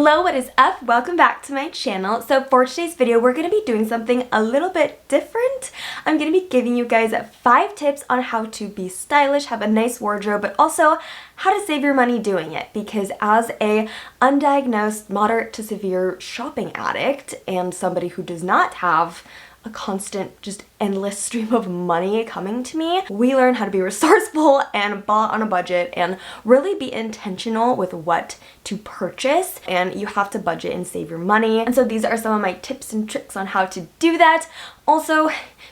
Hello, what is up? Welcome back to my channel. So for today's video, we're going to be doing something a little bit different. I'm going to be giving you guys 5 tips on how to be stylish, have a nice wardrobe, but also how to save your money doing it. Because as a undiagnosed moderate to severe shopping addict and somebody who does not have a constant, just endless stream of money coming to me, we learn how to be resourceful and bought on a budget and really be intentional with what to purchase, and you have to budget and save your money. And so these are some of my tips and tricks on how to do that. Also,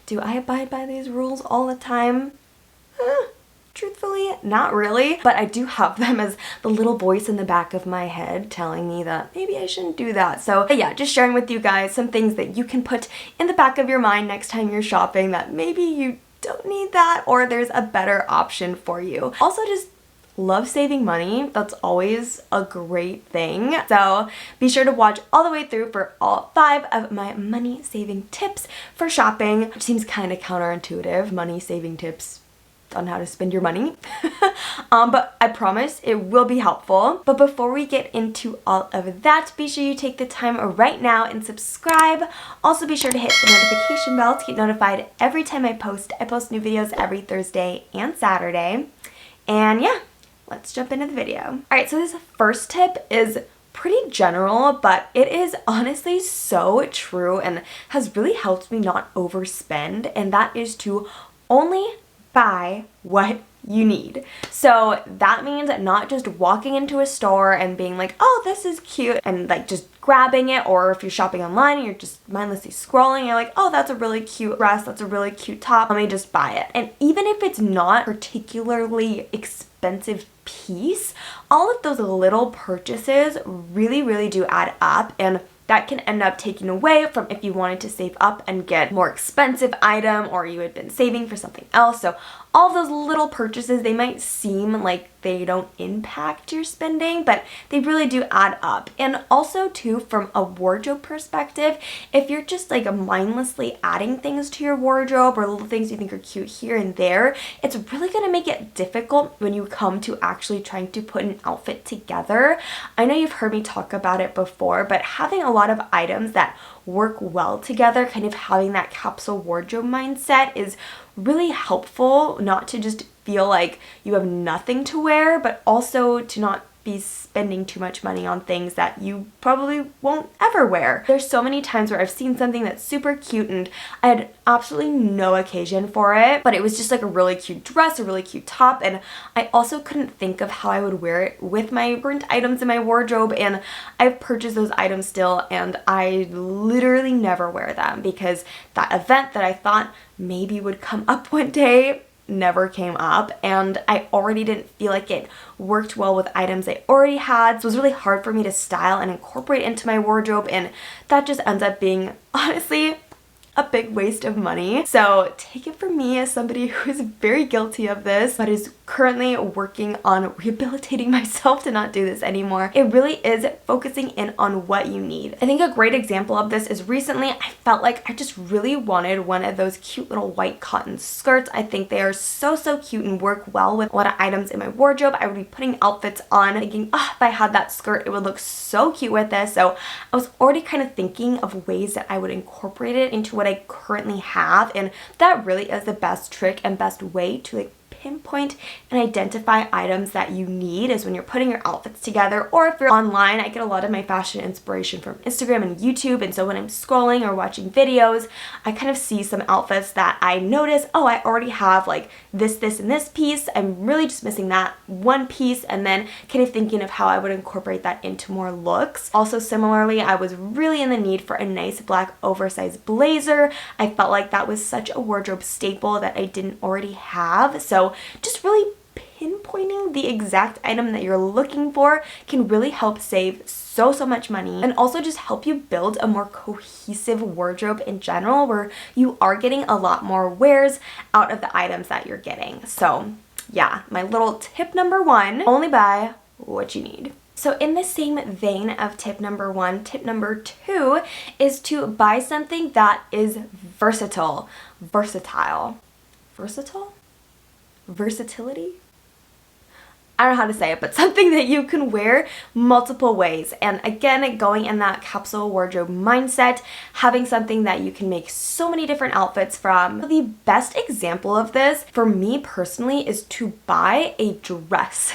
do I abide by these rules all the time? Truthfully, not really, but I do have them as the little voice in the back of my head telling me that maybe I shouldn't do that. So yeah, just sharing with you guys some things that you can put in the back of your mind next time you're shopping that maybe you don't need that or there's a better option for you. Also, just love saving money. That's always a great thing. So be sure to watch all the way through for all 5 of my money saving tips for shopping, which seems kind of counterintuitive, money saving tips on how to spend your money. But I promise it will be helpful. But before we get into all of that, be sure you take the time right now and subscribe. Also be sure to hit the notification bell to get notified every time I post. I post new videos every Thursday and Saturday. And yeah, let's jump into the video. Alright, so this first tip is pretty general, but it is honestly so true and has really helped me not overspend, and that is to only buy what you need. So that means not just walking into a store and being like, oh, this is cute, and like just grabbing it, or if you're shopping online and you're just mindlessly scrolling, you're like, oh, that's a really cute dress, that's a really cute top, let me just buy it. And even if it's not particularly expensive piece, all of those little purchases really do add up, and that can end up taking away from if you wanted to save up and get a more expensive item, or you had been saving for something else. So all of those little purchases, they might seem like they don't impact your spending, but they really do add up. And also too, from a wardrobe perspective, if you're just like mindlessly adding things to your wardrobe or little things you think are cute here and there, it's really going to make it difficult when you come to actually trying to put an outfit together. I know you've heard me talk about it before, but having a lot of items that work well together, kind of having that capsule wardrobe mindset, is really helpful, not to just feel like you have nothing to wear, but also to not be spending too much money on things that you probably won't ever wear. There's so many times where I've seen something that's super cute and I had absolutely no occasion for it, but it was just like a really cute dress, a really cute top, and I also couldn't think of how I would wear it with my current items in my wardrobe, and I've purchased those items still, and I literally never wear them because that event that I thought maybe would come up one day never came up, and I already didn't feel like it worked well with items I already had, so it was really hard for me to style and incorporate into my wardrobe, and that just ends up being, honestly, a big waste of money. So take it from me as somebody who is very guilty of this, but is currently working on rehabilitating myself to not do this anymore. It really is focusing in on what you need. I think a great example of this is recently I felt like I just really wanted one of those cute little white cotton skirts. I think they are so cute and work well with a lot of items in my wardrobe. I would be putting outfits on thinking, oh, if I had that skirt, it would look so cute with this. So I was already kind of thinking of ways that I would incorporate it into what I currently have, and that really is the best trick and best way to like pinpoint and identify items that you need, is when you're putting your outfits together. Or if you're online, I get a lot of my fashion inspiration from Instagram and YouTube, and so when I'm scrolling or watching videos, I kind of see some outfits that I notice, oh, I already have like this and this piece, I'm really just missing that one piece, and then kind of thinking of how I would incorporate that into more looks. Also similarly, I was really in the need for a nice black oversized blazer. I felt like that was such a wardrobe staple that I didn't already have, so just really pinpointing the exact item that you're looking for can really help save so much money, and also just help you build a more cohesive wardrobe in general, where you are getting a lot more wears out of the items that you're getting. So yeah, my little tip number 1, only buy what you need. So in the same vein of tip number 1, tip number 2 is to buy something that is versatile. Versatility? I don't know how to say it, but something that you can wear multiple ways. And again, going in that capsule wardrobe mindset, having something that you can make so many different outfits from. The best example of this for me personally is to buy a dress,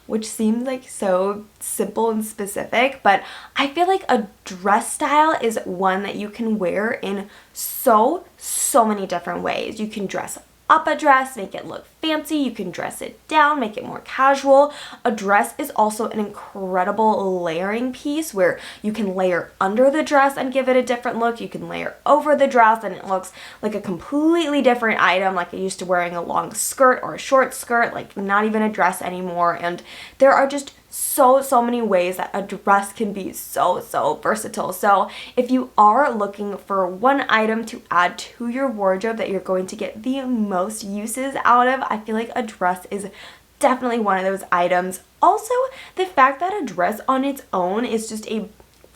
which seems like so simple and specific, but I feel like a dress style is one that you can wear in so many different ways. You can dress up a dress, make it look fancy. You can dress it down, make it more casual. A dress is also an incredible layering piece where you can layer under the dress and give it a different look. You can layer over the dress and it looks like a completely different item, like I used to wearing a long skirt or a short skirt, like not even a dress anymore. And there are just so many ways that a dress can be so versatile. So if you are looking for one item to add to your wardrobe that you're going to get the most uses out of, I feel like a dress is definitely one of those items. Also, the fact that a dress on its own is just a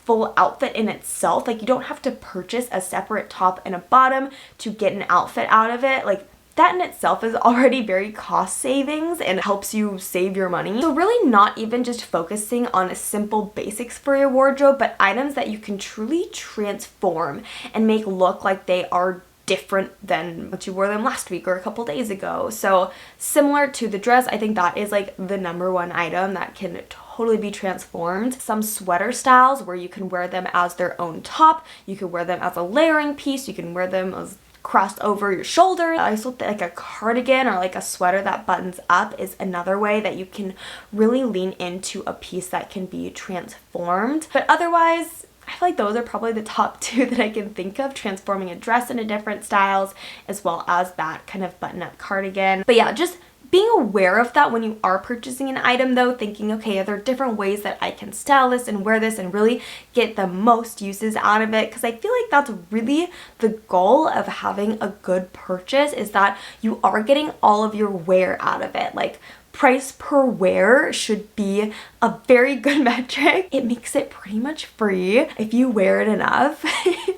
full outfit in itself, like you don't have to purchase a separate top and a bottom to get an outfit out of it. Like that in itself is already very cost savings and helps you save your money. So really not even just focusing on simple basics for your wardrobe, but items that you can truly transform and make look like they are different than what you wore them last week or a couple days ago. So similar to the dress, I think that is like the number one item that can totally be transformed. Some sweater styles where you can wear them as their own top, you can wear them as a layering piece, you can wear them as crossed over your shoulder. I also think like a cardigan or like a sweater that buttons up is another way that you can really lean into a piece that can be transformed. But otherwise, I feel like those are probably the top two that I can think of, transforming a dress into different styles as well as that kind of button-up cardigan. But yeah, just being aware of that when you are purchasing an item though, thinking, okay, are there different ways that I can style this and wear this and really get the most uses out of it? Because I feel like that's really the goal of having a good purchase, is that you are getting all of your wear out of it. Like price per wear should be a very good metric. It makes it pretty much free if you wear it enough.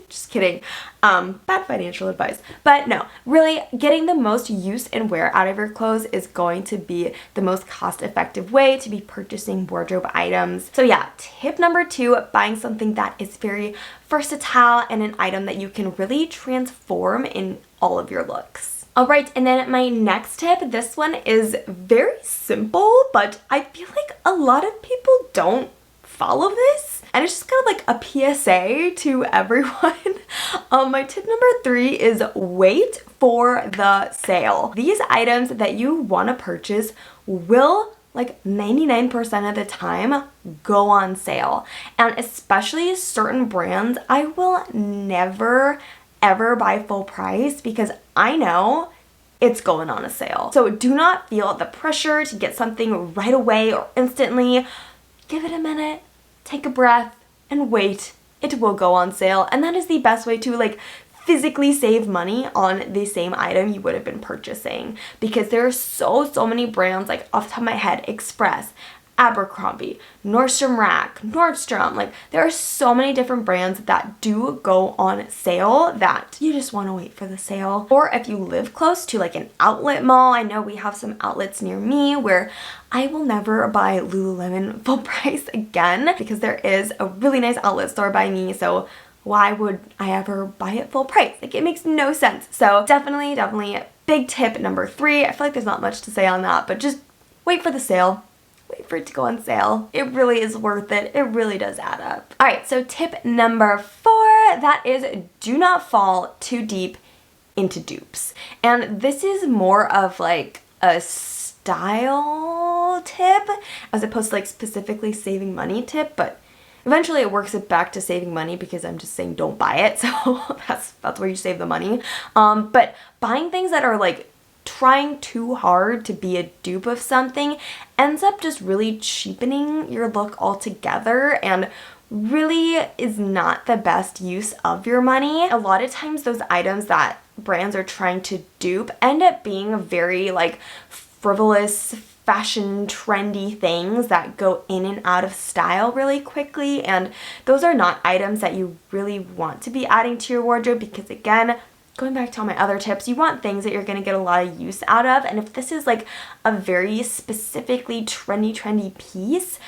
Just kidding. Bad financial advice. But no, really getting the most use and wear out of your clothes is going to be the most cost-effective way to be purchasing wardrobe items. So yeah, tip number 2, buying something that is very versatile and an item that you can really transform in all of your looks. Alright, and then my next tip, this one is very simple, but I feel like a lot of people don't follow this. And it's just kind of like a PSA to everyone. My tip number 3 is wait for the sale. These items that you want to purchase will, like 99% of the time, go on sale. And especially certain brands, I will never ever buy full price because I know it's going on a sale. So do not feel the pressure to get something right away or instantly. Give it a minute, take a breath, and wait. It will go on sale. And that is the best way to like physically save money on the same item you would have been purchasing, because there are so many brands, like off the top of my head, Express, Abercrombie, Nordstrom Rack, Nordstrom, like there are so many different brands that do go on sale that you just want to wait for the sale. Or if you live close to like an outlet mall, I know we have some outlets near me where I will never buy Lululemon full price again because there is a really nice outlet store by me, so why would I ever buy it full price? Like it makes no sense. So definitely big tip number 3. I feel like there's not much to say on that, but just wait for the sale. Wait for it to go on sale. It really is worth it. It really does add up. All right, so tip number 4, that is do not fall too deep into dupes. And this is more of like a style tip as opposed to like specifically saving money tip, but eventually it works it back to saving money because I'm just saying don't buy it. So that's where you save the money. But buying things that are like trying too hard to be a dupe of something ends up just really cheapening your look altogether and really is not the best use of your money. A lot of times those items that brands are trying to dupe end up being very like frivolous, fashion trendy things that go in and out of style really quickly, and those are not items that you really want to be adding to your wardrobe because again, going back to all my other tips, you want things that you're going to get a lot of use out of. And if this is like a very specifically trendy piece,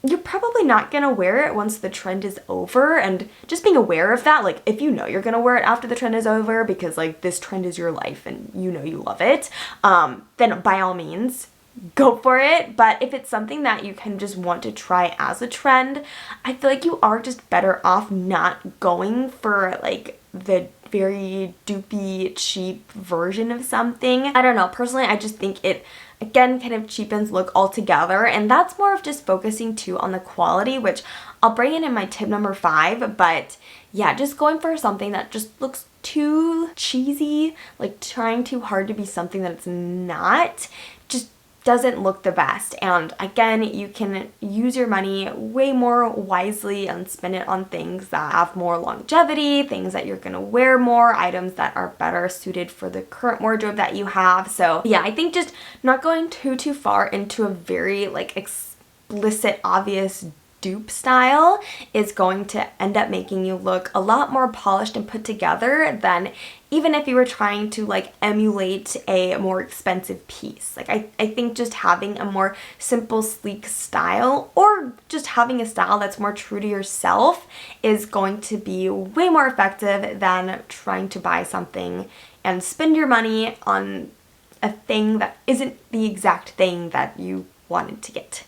you're probably not going to wear it once the trend is over. And just being aware of that, like if you know you're going to wear it after the trend is over because like this trend is your life and you know you love it, then by all means, go for it. But if it's something that you can just want to try as a trend, I feel like you are just better off not going for like the very dupey, cheap version of something. I don't know, personally, I just think it, again, kind of cheapens look altogether, and that's more of just focusing too on the quality, which I'll bring in my tip number 5, but yeah, just going for something that just looks too cheesy, like trying too hard to be something that it's not, just doesn't look the best. And again, you can use your money way more wisely and spend it on things that have more longevity, things that you're gonna wear more, items that are better suited for the current wardrobe that you have. So yeah, I think just not going too far into a very like explicit, obvious dupe style is going to end up making you look a lot more polished and put together than even if you were trying to like emulate a more expensive piece. Like I think just having a more simple, sleek style, or just having a style that's more true to yourself, is going to be way more effective than trying to buy something and spend your money on a thing that isn't the exact thing that you wanted to get,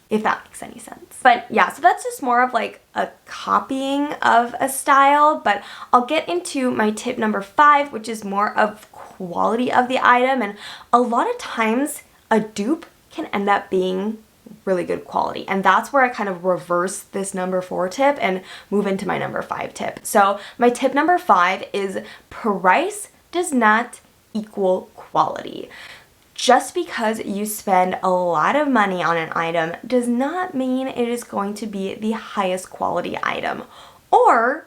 if that makes any sense. But yeah, so that's just more of like a copying of a style, but I'll get into my tip number 5, which is more of quality of the item. And a lot of times a dupe can end up being really good quality, and that's where I kind of reverse this number 4 tip and move into my number 5 tip. So my tip number 5 is price does not equal quality. Just because you spend a lot of money on an item does not mean it is going to be the highest quality item. Or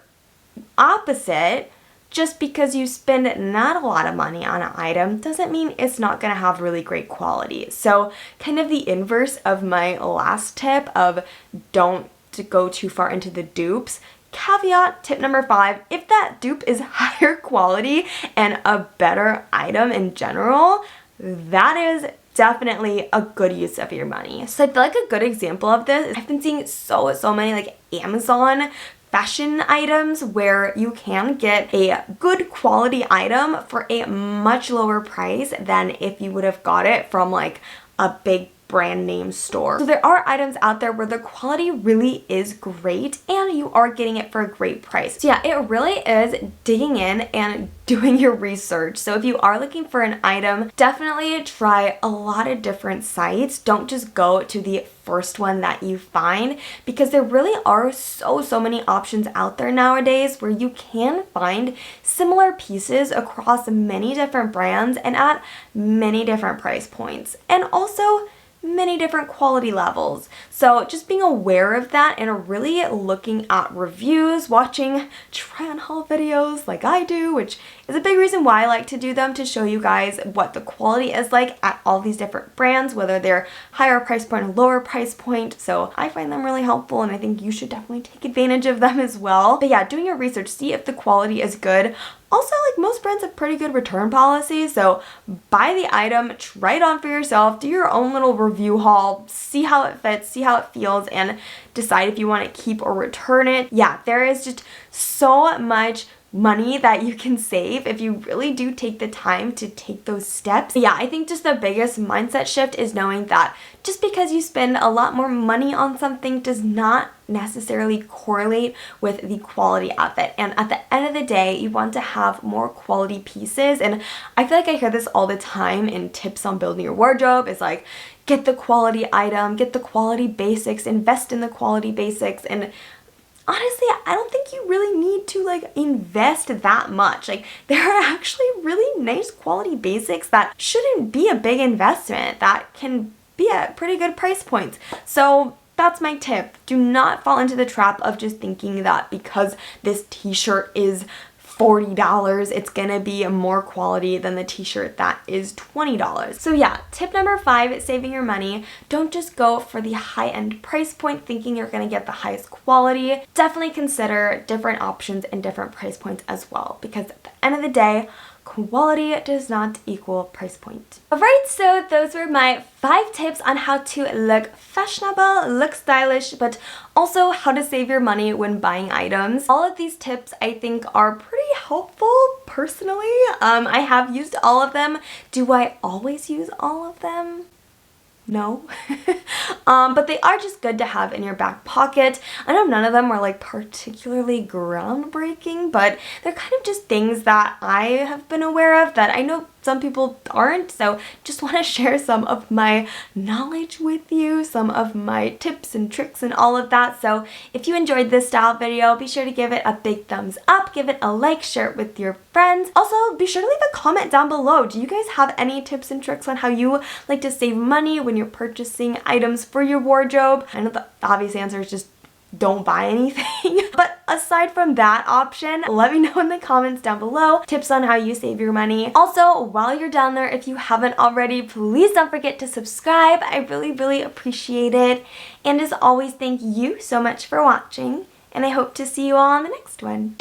opposite, just because you spend not a lot of money on an item doesn't mean it's not going to have really great quality. So kind of the inverse of my last tip of don't go too far into the dupes. Caveat, tip number 5, if that dupe is higher quality and a better item in general, that is definitely a good use of your money. So I feel like a good example of this, I've been seeing so many like Amazon fashion items where you can get a good quality item for a much lower price than if you would have got it from like a big brand name store. So there are items out there where the quality really is great and you are getting it for a great price. So yeah, it really is digging in and doing your research. So if you are looking for an item, definitely try a lot of different sites. Don't just go to the first one that you find, because there really are so many options out there nowadays where you can find similar pieces across many different brands and at many different price points, and also many different quality levels. So just being aware of that and really looking at reviews, watching try on haul videos like I do, which is a big reason why I like to do them, to show you guys what the quality is like at all these different brands, whether they're higher price point or lower price point. So I find them really helpful, and I think you should definitely take advantage of them as well. But yeah, doing your research, see if the quality is good. Also, like, most brands have pretty good return policies, so buy the item, try it on for yourself, do your own little review haul, see how it fits, see how it feels, and decide if you want to keep or return it. Yeah, there is just so much money that you can save if you really do take the time to take those steps. But yeah, I think just the biggest mindset shift is knowing that just because you spend a lot more money on something does not necessarily correlate with the quality of it. And at the end of the day, you want to have more quality pieces. And I feel like I hear this all the time in tips on building your wardrobe. It's like, get the quality item, get the quality basics, invest in the quality basics. And honestly, I don't think you really need to like invest that much. Like, there are actually really nice quality basics that shouldn't be a big investment, that can be at pretty good price points. So that's my tip. Do not fall into the trap of just thinking that because this t-shirt is $40. It's gonna be more quality than the t-shirt that is $20. So yeah, tip number 5, saving your money. Don't just go for the high-end price point thinking you're gonna get the highest quality. Definitely consider different options and different price points as well, because at the end of the day, quality does not equal price point. Alright, so those were my 5 tips on how to look fashionable, look stylish, but also how to save your money when buying items. All of these tips I think are pretty helpful personally. I have used all of them. Do I always use all of them? No. But they are just good to have in your back pocket. I know none of them were like particularly groundbreaking, but they're kind of just things that I have been aware of that I know some people aren't, so just want to share some of my knowledge with you, some of my tips and tricks and all of that. So if you enjoyed this style video, be sure to give it a big thumbs up, give it a like, share it with your friends. Also, be sure to leave a comment down below. Do you guys have any tips and tricks on how you like to save money when you're purchasing items for your wardrobe? I know the obvious answer is just don't buy anything. But aside from that option, let me know in the comments down below tips on how you save your money. Also, while you're down there, if you haven't already, please don't forget to subscribe. I really appreciate it. And as always, thank you so much for watching, and I hope to see you all on the next one.